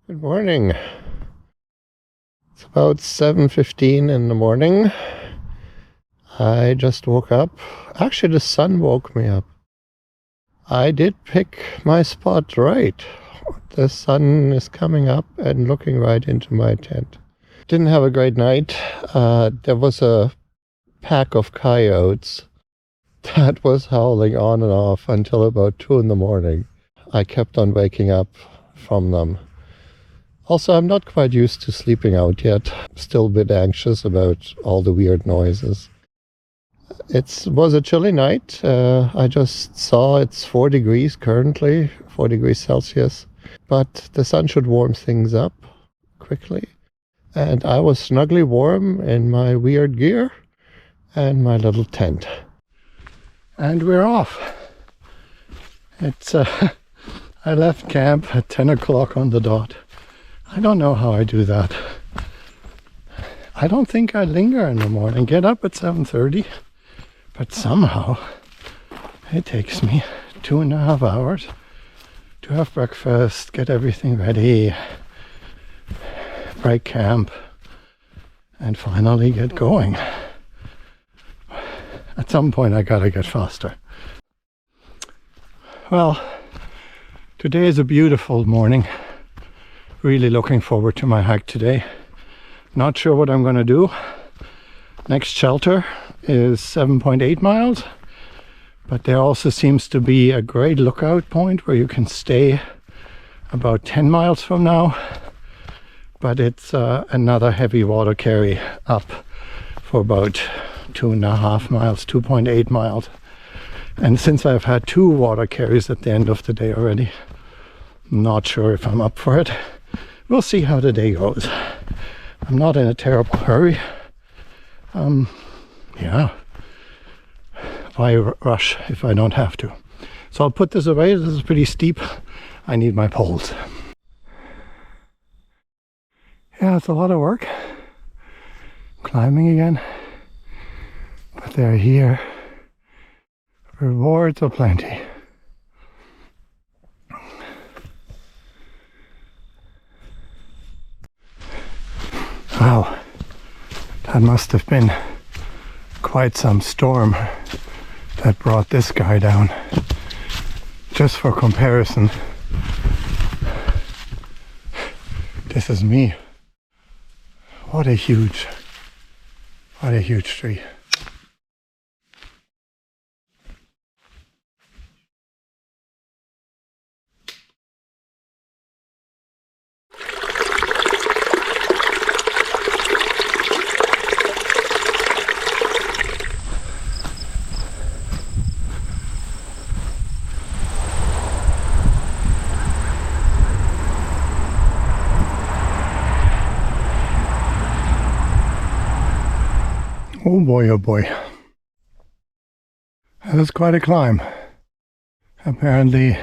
Good morning. It's about 7:15 in the morning. I just woke up. Actually, the sun woke me up. I did pick my spot right. The sun is coming up and looking right into my tent. Didn't have a great night. There was a pack of coyotes that was howling on and off until about 2 in the morning. I kept on waking up from them. Also, I'm not quite used to sleeping out yet. Still a bit anxious about all the weird noises. It was a chilly night. I just saw it's 4 degrees currently, 4 degrees Celsius. But the sun should warm things up quickly. And I was snugly warm in my weird gear and my little tent. And we're off. I left camp at 10 o'clock on the dot. I don't know how I do that. I don't think I linger in the morning. Get up at 7:30, but somehow it takes me 2.5 hours to have breakfast, get everything ready, break camp, and finally get going. At some point I gotta get faster. Well, today is a beautiful morning. Really looking forward to my hike today. Not sure what I'm going to do. Next shelter is 7.8 miles, but there also seems to be a great lookout point where you can stay about 10 miles from now, but it's another heavy water carry up for about 2.5 miles, 2.8 miles. And since I've had 2 water carries at the end of the day already, I'm not sure if I'm up for it. We'll see how the day goes. I'm not in a terrible hurry. Yeah. Why rush if I don't have to? So I'll put this away. This is pretty steep. I need my poles. Yeah, it's a lot of work. Climbing again. But they're here. Rewards aplenty. Wow, that must have been quite some storm that brought this guy down. Just for comparison, this is me. What a huge tree. Oh boy, oh boy. That was quite a climb. Apparently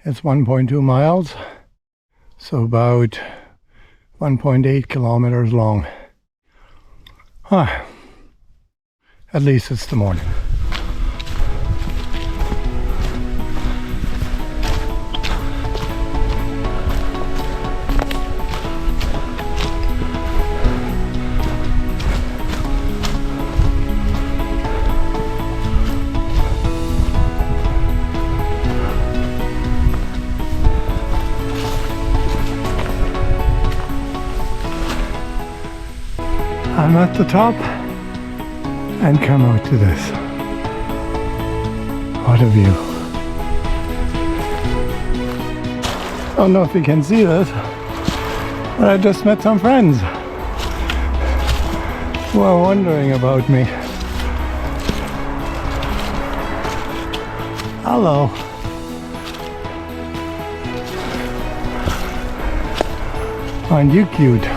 it's 1.2 miles, so about 1.8 kilometers long. At least it's the morning. I'm at the top and come out to this. What a view. I don't know if you can see this, but I just met some friends who are wondering about me. Hello. Aren't you cute?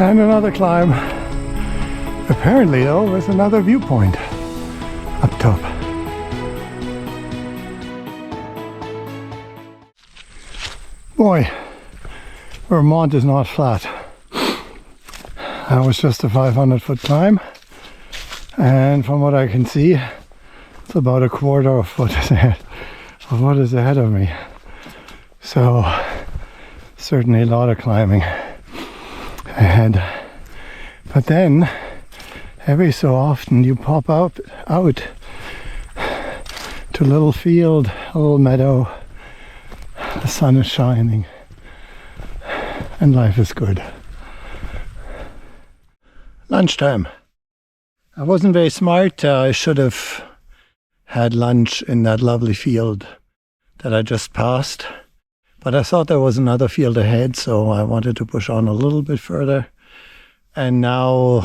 And another climb. Apparently though, there's another viewpoint up top. Boy, Vermont is not flat. That was just a 500-foot climb, and from what I can see, it's about a quarter of what is ahead of me. So certainly a lot of climbing ahead. But then every so often you pop out to a little field, a little meadow. The sun is shining and life is good. Lunchtime. I wasn't very smart. I should have had lunch in that lovely field that I just passed. But I thought there was another field ahead, so I wanted to push on a little bit further. And now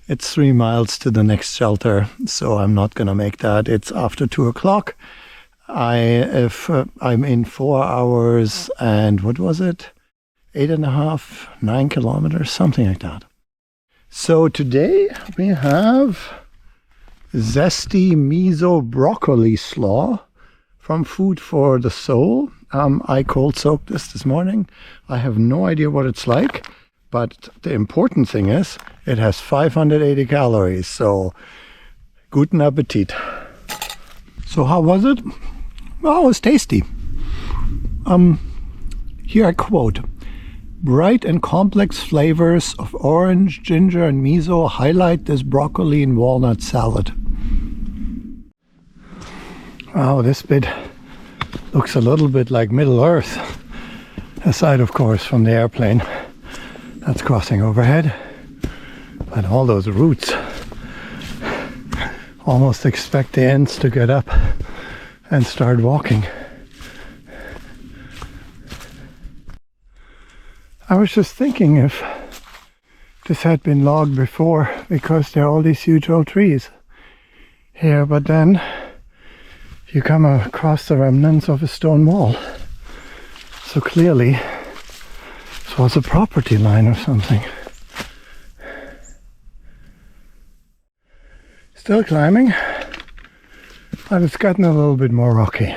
it's 3 miles to the next shelter, so I'm not going to make that. It's after 2 o'clock. I'm in 4 hours and what was it? 8.5, 9 kilometers, something like that. So today we have zesty miso broccoli slaw from Food for the Soul. I cold soaked this morning. I have no idea what it's like, but the important thing is it has 580 calories, so guten Appetit. So how was it? Well, it was tasty. Here I quote, "Bright and complex flavors of orange, ginger and miso highlight this broccoli and walnut salad." Wow, this bit looks a little bit like Middle Earth, aside of course from the airplane that's crossing overhead. But all those roots, almost expect the ants to get up and start walking. I was just thinking if this had been logged before, because there are all these huge old trees here, but then you come across the remnants of a stone wall. So clearly this was a property line or something. Still climbing, but it's gotten a little bit more rocky.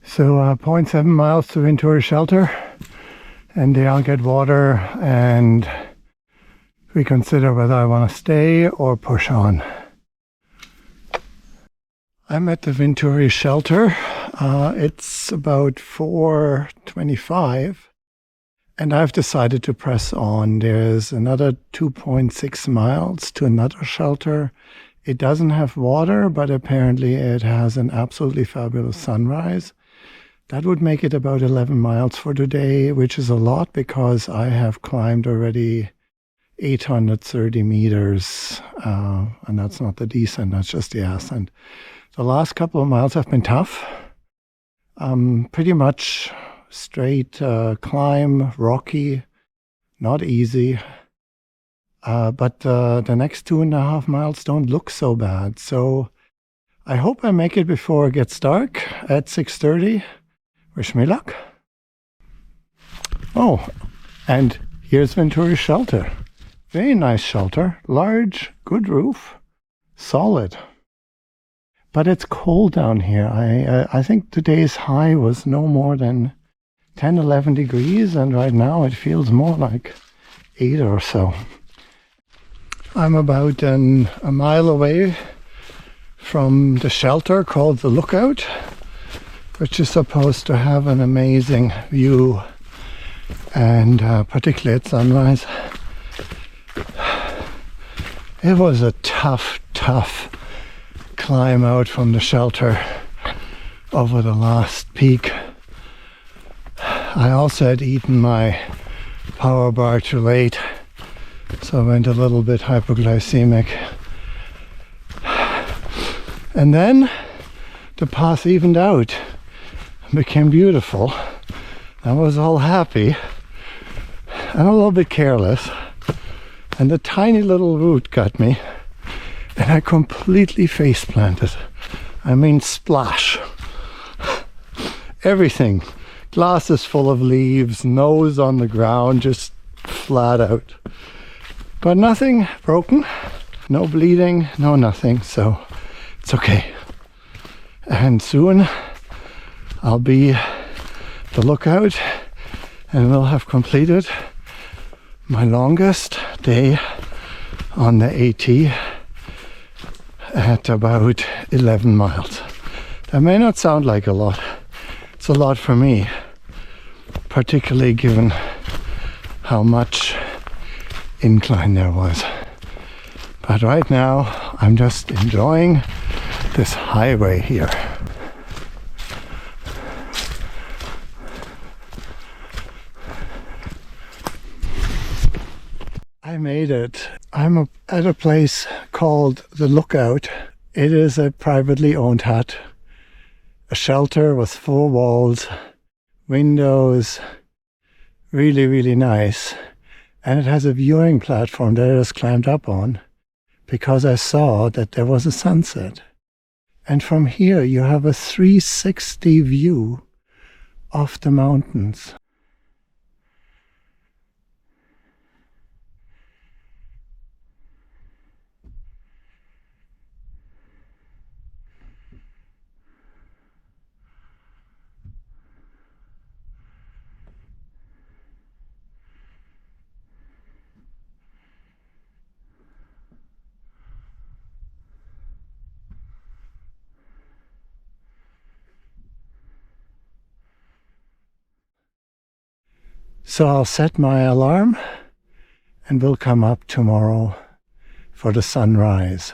So 0.7 miles to Venturi Shelter, and there I'll get water and reconsider whether I want to stay or push on. I'm at the Venturi Shelter. It's about 4:25 and I've decided to press on. There's another 2.6 miles to another shelter. It doesn't have water, but apparently it has an absolutely fabulous sunrise. That would make it about 11 miles for today, which is a lot because I have climbed already 830 meters, and that's not the descent, that's just the ascent. The last couple of miles have been tough. Pretty much straight climb, rocky, not easy. But the next 2.5 miles don't look so bad. So I hope I make it before it gets dark at 6:30. Wish me luck. Oh, and here's Venturi Shelter. Very nice shelter. Large, good roof, solid. But it's cold down here. I think today's high was no more than 10, 11 degrees, and right now it feels more like 8 or so. I'm about a mile away from the shelter called the Lookout, which is supposed to have an amazing view, and particularly at sunrise. It was a tough climb out from the shelter over the last peak. I also had eaten my power bar too late, so I went a little bit hypoglycemic. And then the path evened out and became beautiful. I was all happy and a little bit careless, and the tiny little root got me and I completely face planted. I mean, splash. Everything. Glasses full of leaves, nose on the ground, just flat out. But nothing broken, no bleeding, no nothing, so it's okay. And soon I'll be the lookout, and will have completed my longest day on the AT at about 11 miles. That may not sound like a lot. It's a lot for me, particularly given how much incline there was. But right now, I'm just enjoying this highway here. I made it. I'm at a place called The Lookout. It is a privately owned hut, a shelter with 4 walls, windows, really, really nice. And it has a viewing platform that I just climbed up on because I saw that there was a sunset. And from here you have a 360 view of the mountains. So I'll set my alarm and we'll come up tomorrow for the sunrise.